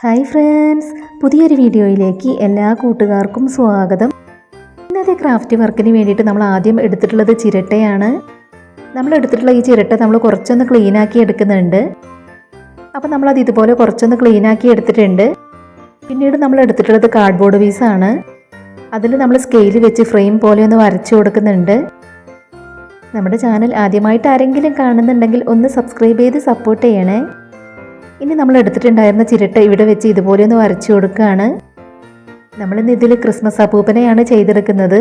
Hi friends, പുതിയൊരു വീഡിയോയിലേക്ക് എല്ലാ കൂട്ടുകാർക്കും സ്വാഗതം. ഇന്നത്തെ ക്രാഫ്റ്റ് വർക്കിന് വേണ്ടിയിട്ട് നമ്മൾ ആദ്യം എടുത്തിട്ടുള്ളത് ചിരട്ടയാണ്. നമ്മൾ എടുത്തിട്ടുള്ള ഈ ചിരട്ട നമ്മൾ കുറച്ചൊന്ന് ക്ലീനാക്കി എടുക്കുന്നുണ്ട്. അപ്പോൾ നമ്മളത് ഇതുപോലെ കുറച്ചൊന്ന് ക്ലീനാക്കി എടുത്തിട്ടുണ്ട്. പിന്നീട് നമ്മൾ എടുത്തിട്ടുള്ളത് കാർഡ്ബോർഡ് പീസാണ്. അതിൽ നമ്മൾ സ്കെയിൽ വെച്ച് ഫ്രെയിം പോലെ ഒന്ന് വരച്ചു കൊടുക്കുന്നുണ്ട്. നമ്മുടെ ചാനൽ ആദ്യമായിട്ട് ആരെങ്കിലും കാണുന്നുണ്ടെങ്കിൽ ഒന്ന് സബ്സ്ക്രൈബ് ചെയ്ത് സപ്പോർട്ട് ചെയ്യണേ. ഇനി നമ്മൾ എടുത്തിട്ടുണ്ടായിരുന്ന ചിരട്ട ഇവിടെ വെച്ച് ഇതുപോലെ ഒന്ന് വരച്ചു കൊടുക്കുകയാണ്. നമ്മളിന്ന് ഇതിൽ ക്രിസ്മസ് അപ്പൂപ്പനെയാണ് ചെയ്തെടുക്കുന്നത്.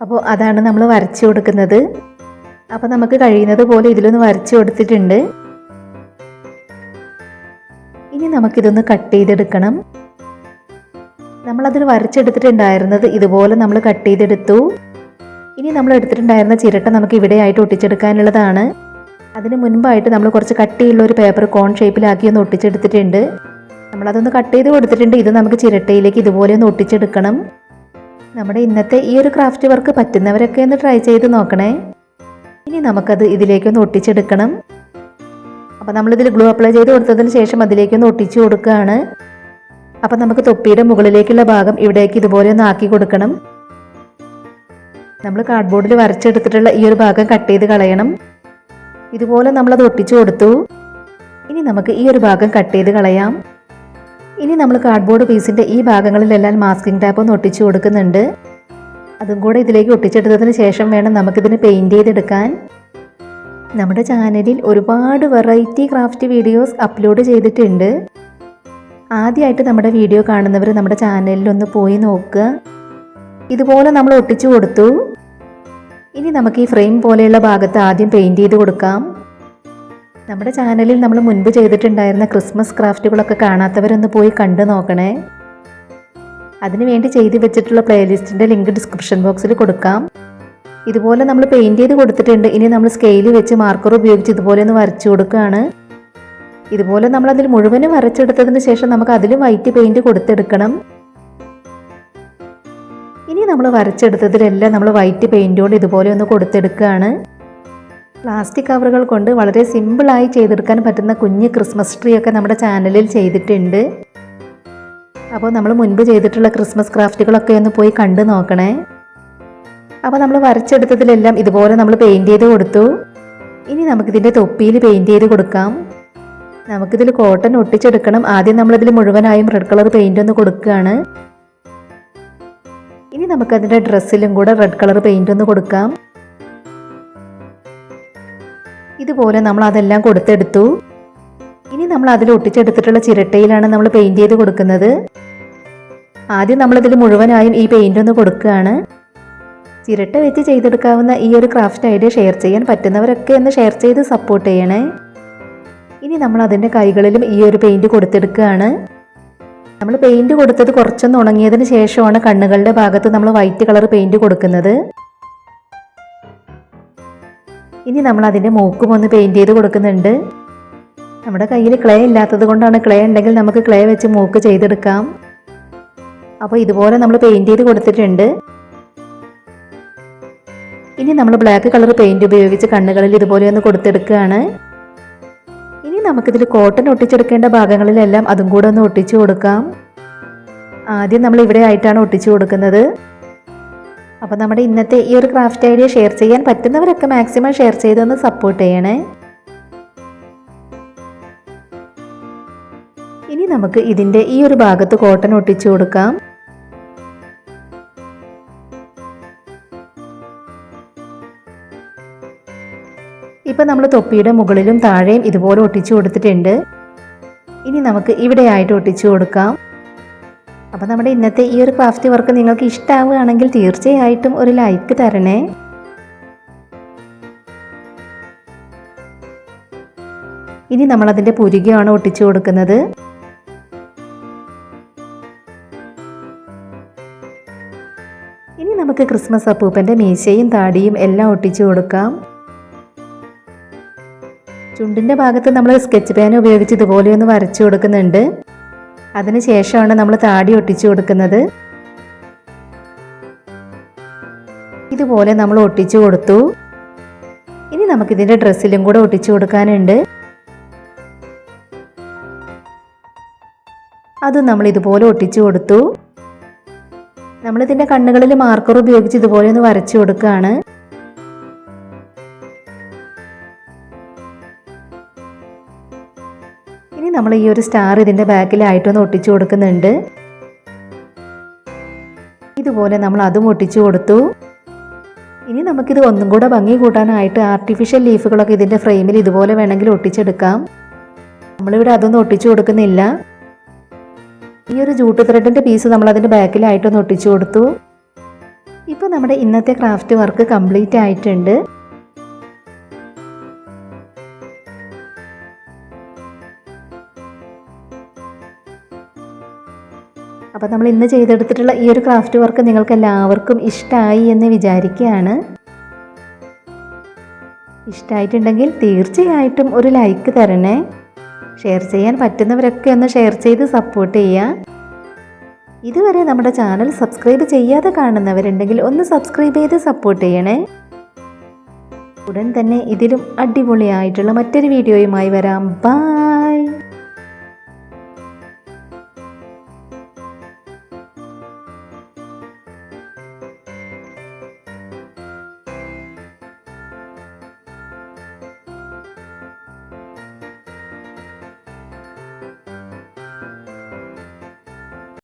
അപ്പോൾ അതാണ് നമ്മൾ വരച്ചു കൊടുക്കുന്നത്. അപ്പോൾ നമുക്ക് കഴിയുന്നത് പോലെ ഇതിലൊന്ന് വരച്ചു കൊടുത്തിട്ടുണ്ട്. ഇനി നമുക്കിതൊന്ന് കട്ട് ചെയ്തെടുക്കണം. നമ്മളതിൽ വരച്ചെടുത്തിട്ടുണ്ടായിരുന്നത് ഇതുപോലെ നമ്മൾ കട്ട് ചെയ്തെടുത്തു. ഇനി നമ്മൾ എടുത്തിട്ടുണ്ടായിരുന്ന ചിരട്ട നമുക്ക് ഇവിടെയായിട്ട് ഒട്ടിച്ചെടുക്കാനുള്ളതാണ്. അതിന് മുൻപായിട്ട് നമ്മൾ കുറച്ച് കട്ടിയുള്ള ഒരു പേപ്പർ കോൺ ഷേപ്പിലാക്കി ഒന്ന് ഒട്ടിച്ചെടുത്തിട്ടുണ്ട്. നമ്മളതൊന്ന് കട്ട് ചെയ്ത് കൊടുത്തിട്ടുണ്ട്. ഇത് നമുക്ക് ചിരട്ടയിലേക്ക് ഇതുപോലെ ഒന്ന് ഒട്ടിച്ചെടുക്കണം. നമ്മുടെ ഇന്നത്തെ ഈ ഒരു ക്രാഫ്റ്റ് വർക്ക് പറ്റുന്നവരൊക്കെ ഒന്ന് ട്രൈ ചെയ്ത് നോക്കണേ. ഇനി നമുക്കത് ഇതിലേക്കൊന്ന് ഒട്ടിച്ചെടുക്കണം. അപ്പോൾ നമ്മളിതിൽ ഗ്ലൂ അപ്ലൈ ചെയ്ത് കൊടുത്തതിന് ശേഷം അതിലേക്കൊന്ന് ഒട്ടിച്ചു കൊടുക്കുകയാണ്. അപ്പോൾ നമുക്ക് തൊപ്പിയുടെ മുകളിലേക്കുള്ള ഭാഗം ഇവിടേക്ക് ഇതുപോലെ ഒന്ന് ആക്കി കൊടുക്കണം. നമ്മൾ കാർഡ്ബോർഡിൽ വരച്ചെടുത്തിട്ടുള്ള ഈ ഒരു ഭാഗം കട്ട് ചെയ്ത് കളയണം. ഇതുപോലെ നമ്മളത് ഒട്ടിച്ചു കൊടുത്തു. ഇനി നമുക്ക് ഈ ഒരു ഭാഗം കട്ട് ചെയ്ത് കളയാം. ഇനി നമ്മൾ കാർഡ്ബോർഡ് പീസിൻ്റെ ഈ ഭാഗങ്ങളിലെല്ലാം മാസ്കിംഗ് ടാപ്പ് ഒന്ന് ഒട്ടിച്ചു കൊടുക്കുന്നുണ്ട്. അതും കൂടെ ഇതിലേക്ക് ഒട്ടിച്ചെടുത്തതിന് ശേഷം വേണം നമുക്കിതിന് പെയിൻറ് ചെയ്തെടുക്കാൻ. നമ്മുടെ ചാനലിൽ ഒരുപാട് വെറൈറ്റി ക്രാഫ്റ്റ് വീഡിയോസ് അപ്ലോഡ് ചെയ്തിട്ടുണ്ട്. ആദ്യമായിട്ട് നമ്മുടെ വീഡിയോ കാണുന്നവർ നമ്മുടെ ചാനലിൽ ഒന്ന് പോയി നോക്കുക. ഇതുപോലെ നമ്മൾ ഒട്ടിച്ചു കൊടുത്തു. ഇനി നമുക്ക് ഈ ഫ്രെയിം പോലെയുള്ള ഭാഗത്ത് ആദ്യം പെയിൻറ് ചെയ്ത് കൊടുക്കാം. നമ്മുടെ ചാനലിൽ നമ്മൾ മുൻപ് ചെയ്തിട്ടുണ്ടായിരുന്ന ക്രിസ്മസ് ക്രാഫ്റ്റുകളൊക്കെ കാണാത്തവരൊന്ന് പോയി കണ്ടു നോക്കണേ. അതിനുവേണ്ടി ചെയ്ത് വെച്ചിട്ടുള്ള പ്ലേലിസ്റ്റിൻ്റെ ലിങ്ക് ഡിസ്ക്രിപ്ഷൻ ബോക്സിൽ കൊടുക്കാം. ഇതുപോലെ നമ്മൾ പെയിൻറ് ചെയ്ത് കൊടുത്തിട്ടുണ്ട്. ഇനി നമ്മൾ സ്കെയിൽ വെച്ച് മാർക്കർ ഉപയോഗിച്ച് ഇതുപോലെ ഒന്ന് വരച്ചു കൊടുക്കുകയാണ്. ഇതുപോലെ നമ്മളതിൽ മുഴുവനും വരച്ചെടുത്തതിന് ശേഷം നമുക്ക് അതിൽ വൈറ്റ് പെയിൻറ് കൊടുത്തെടുക്കണം. ഇനി നമ്മൾ വരച്ചെടുത്തതിലെല്ലാം നമ്മൾ വൈറ്റ് പെയിൻ്റ് കൊണ്ട് ഇതുപോലെ ഒന്ന് കൊടുത്തെടുക്കുകയാണ്. പ്ലാസ്റ്റിക് കവറുകൾ കൊണ്ട് വളരെ സിമ്പിളായി ചെയ്തെടുക്കാൻ പറ്റുന്ന കുഞ്ഞ് ക്രിസ്മസ് ട്രീ ഒക്കെ നമ്മുടെ ചാനലിൽ ചെയ്തിട്ടുണ്ട്. അപ്പോൾ നമ്മൾ മുൻപ് ചെയ്തിട്ടുള്ള ക്രിസ്മസ് ക്രാഫ്റ്റുകളൊക്കെ ഒന്ന് പോയി കണ്ടു നോക്കണേ. അപ്പോൾ നമ്മൾ വരച്ചെടുത്തതിലെല്ലാം ഇതുപോലെ നമ്മൾ പെയിൻറ് ചെയ്ത് കൊടുത്തു. ഇനി നമുക്കിതിൻ്റെ തൊപ്പിയിൽ പെയിൻറ് ചെയ്ത് കൊടുക്കാം. നമുക്കിതിൽ കോട്ടൺ ഒട്ടിച്ചെടുക്കണം. ആദ്യം നമ്മളിതിൽ മുഴുവനായും റെഡ് കളർ പെയിൻ്റ് ഒന്ന് കൊടുക്കുകയാണ്. ഇനി നമുക്കതിൻ്റെ ഡ്രസ്സിലും കൂടെ റെഡ് കളർ പെയിൻ്റ് ഒന്ന് കൊടുക്കാം. ഇതുപോലെ നമ്മൾ അതെല്ലാം കൊടുത്തെടുത്തു. ഇനി നമ്മൾ അതിൽ ഒട്ടിച്ചെടുത്തിട്ടുള്ള ചിരട്ടയിലാണ് നമ്മൾ പെയിൻറ് ചെയ്ത് കൊടുക്കുന്നത്. ആദ്യം നമ്മളിതിൽ മുഴുവനായും ഈ പെയിൻ്റ് ഒന്ന് കൊടുക്കുകയാണ്. ചിരട്ട വെച്ച് ചെയ്തെടുക്കാവുന്ന ഈ ഒരു ക്രാഫ്റ്റ് ഐഡിയ ഷെയർ ചെയ്യാൻ പറ്റുന്നവരൊക്കെ ഒന്ന് ഷെയർ ചെയ്ത് സപ്പോർട്ട് ചെയ്യണേ. ഇനി നമ്മൾ അതിൻ്റെ കൈകളിലും ഈ ഒരു പെയിൻറ് കൊടുത്തെടുക്കുകയാണ്. നമ്മൾ പെയിൻറ് കൊടുത്തത് കുറച്ചൊന്ന് ഉണങ്ങിയതിന് ശേഷമാണ് കണ്ണുകളുടെ ഭാഗത്ത് നമ്മൾ വൈറ്റ് കളർ പെയിൻറ് കൊടുക്കുന്നത്. ഇനി നമ്മൾ അതിൻ്റെ മൂക്കും ഒന്ന് പെയിൻറ് ചെയ്ത് കൊടുക്കുന്നുണ്ട്. നമ്മുടെ കയ്യിൽ ക്ലേ ഇല്ലാത്തത് കൊണ്ടാണ്. ക്ലേ ഉണ്ടെങ്കിൽ നമുക്ക് ക്ലേ വെച്ച് മൂക്ക് ചെയ്തെടുക്കാം. അപ്പോൾ ഇതുപോലെ നമ്മൾ പെയിൻറ് ചെയ്ത് കൊടുത്തിട്ടുണ്ട്. ഇനി നമ്മൾ ബ്ലാക്ക് കളർ പെയിൻറ് ഉപയോഗിച്ച് കണ്ണുകളിൽ ഇതുപോലെ ഒന്ന് കൊടുത്തെടുക്കുകയാണ്. ഇനി നമുക്കിതിൽ കോട്ടൺ ഒട്ടിച്ചെടുക്കേണ്ട ഭാഗങ്ങളിലെല്ലാം അതും കൂടെ ഒന്ന് ഒട്ടിച്ചു കൊടുക്കാം. ആദ്യം നമ്മൾ ഇവിടെ ആയിട്ടാണ് ഒട്ടിച്ചു കൊടുക്കുന്നത്. അപ്പോൾ നമ്മുടെ ഇന്നത്തെ ഈ ഒരു ക്രാഫ്റ്റ് ഐഡിയ ഷെയർ ചെയ്യാൻ പറ്റുന്നവരൊക്കെ മാക്സിമം ഷെയർ ചെയ്തൊന്ന് സപ്പോർട്ട് ചെയ്യണേ. ഇനി നമുക്ക് ഇതിൻ്റെ ഈ ഒരു ഭാഗത്ത് കോട്ടൺ ഒട്ടിച്ചു കൊടുക്കാം. ഇപ്പം നമ്മൾ തൊപ്പിയുടെ മുകളിലും താഴെയും ഇതുപോലെ ഒട്ടിച്ചു കൊടുത്തിട്ടുണ്ട്. ഇനി നമുക്ക് ഇവിടെയായിട്ട് ഒട്ടിച്ചു കൊടുക്കാം. അപ്പോൾ നമ്മുടെ ഇന്നത്തെ ഈ ഒരു ക്രാഫ്റ്റ് വർക്ക് നിങ്ങൾക്ക് ഇഷ്ടമാവുകയാണെങ്കിൽ തീർച്ചയായിട്ടും ഒരു ലൈക്ക് തരണേ. ഇനി നമ്മളതിൻ്റെ പുരികയാണ് ഒട്ടിച്ചു കൊടുക്കുന്നത്. ഇനി നമുക്ക് ക്രിസ്മസ് അപ്പൂപ്പൻ്റെ മീശയും താടിയും എല്ലാം ഒട്ടിച്ചു കൊടുക്കാം. ചുണ്ടിൻ്റെ ഭാഗത്ത് നമ്മൾ സ്കെച്ച് പേന ഉപയോഗിച്ച് ഇതുപോലെ ഒന്ന് വരച്ചു കൊടുക്കുന്നുണ്ട്. അതിനുശേഷമാണ് നമ്മൾ താടി ഒട്ടിച്ചു കൊടുക്കുന്നത്. ഇതുപോലെ നമ്മൾ ഒട്ടിച്ചു കൊടുത്തു. ഇനി നമുക്കിതിൻ്റെ ഡ്രസ്സിലും കൂടെ ഒട്ടിച്ചു കൊടുക്കാനുണ്ട്. അതും നമ്മൾ ഇതുപോലെ ഒട്ടിച്ചു കൊടുത്തു. നമ്മളിതിൻ്റെ കണ്ണുകളിൽ മാർക്കർ ഉപയോഗിച്ച് ഇതുപോലെ ഒന്ന് വരച്ചു കൊടുക്കുകയാണ്. ഇനി നമ്മൾ ഈ ഒരു സ്റ്റാർ ഇതിൻ്റെ ബാക്കിലായിട്ടൊന്ന് ഒട്ടിച്ചു കൊടുക്കുന്നുണ്ട്. ഇതുപോലെ നമ്മൾ അതും ഒട്ടിച്ചു കൊടുത്തു. ഇനി നമുക്കിത് ഒന്നും കൂടെ ഭംഗി കൂട്ടാനായിട്ട് ആർട്ടിഫിഷ്യൽ ലീഫുകളൊക്കെ ഇതിൻ്റെ ഫ്രെയിമിൽ ഇതുപോലെ വേണമെങ്കിൽ ഒട്ടിച്ചെടുക്കാം. നമ്മളിവിടെ അതൊന്നും ഒട്ടിച്ചു കൊടുക്കുന്നില്ല. ഈ ഒരു ജൂട്ട് ത്രെഡിൻ്റെ പീസ് നമ്മൾ അതിൻ്റെ ബാക്കിലായിട്ടൊന്ന് ഒട്ടിച്ചു കൊടുത്തു. ഇപ്പോൾ നമ്മുടെ ഇന്നത്തെ ക്രാഫ്റ്റ് വർക്ക് കംപ്ലീറ്റ് ആയിട്ടുണ്ട്. അപ്പോൾ നമ്മൾ ഇന്ന് ചെയ്തെടുത്തിട്ടുള്ള ഈ ഒരു ക്രാഫ്റ്റ് വർക്ക് നിങ്ങൾക്ക് എല്ലാവർക്കും ഇഷ്ടമായി എന്ന് വിചാരിക്കുകയാണ്. ഇഷ്ടമായിട്ടുണ്ടെങ്കിൽ തീർച്ചയായിട്ടും ഒരു ലൈക്ക് തരണേ. ഷെയർ ചെയ്യാൻ പറ്റുന്നവരൊക്കെ ഒന്ന് ഷെയർ ചെയ്ത് സപ്പോർട്ട് ചെയ്യുക. ഇതുവരെ നമ്മുടെ ചാനൽ സബ്സ്ക്രൈബ് ചെയ്യാതെ കാണുന്നവരുണ്ടെങ്കിൽ ഒന്ന് സബ്സ്ക്രൈബ് ചെയ്ത് സപ്പോർട്ട് ചെയ്യണേ. ഉടൻ തന്നെ ഇതിലും അടിപൊളിയായിട്ടുള്ള മറ്റൊരു വീഡിയോയുമായി വരാം. ബൈ.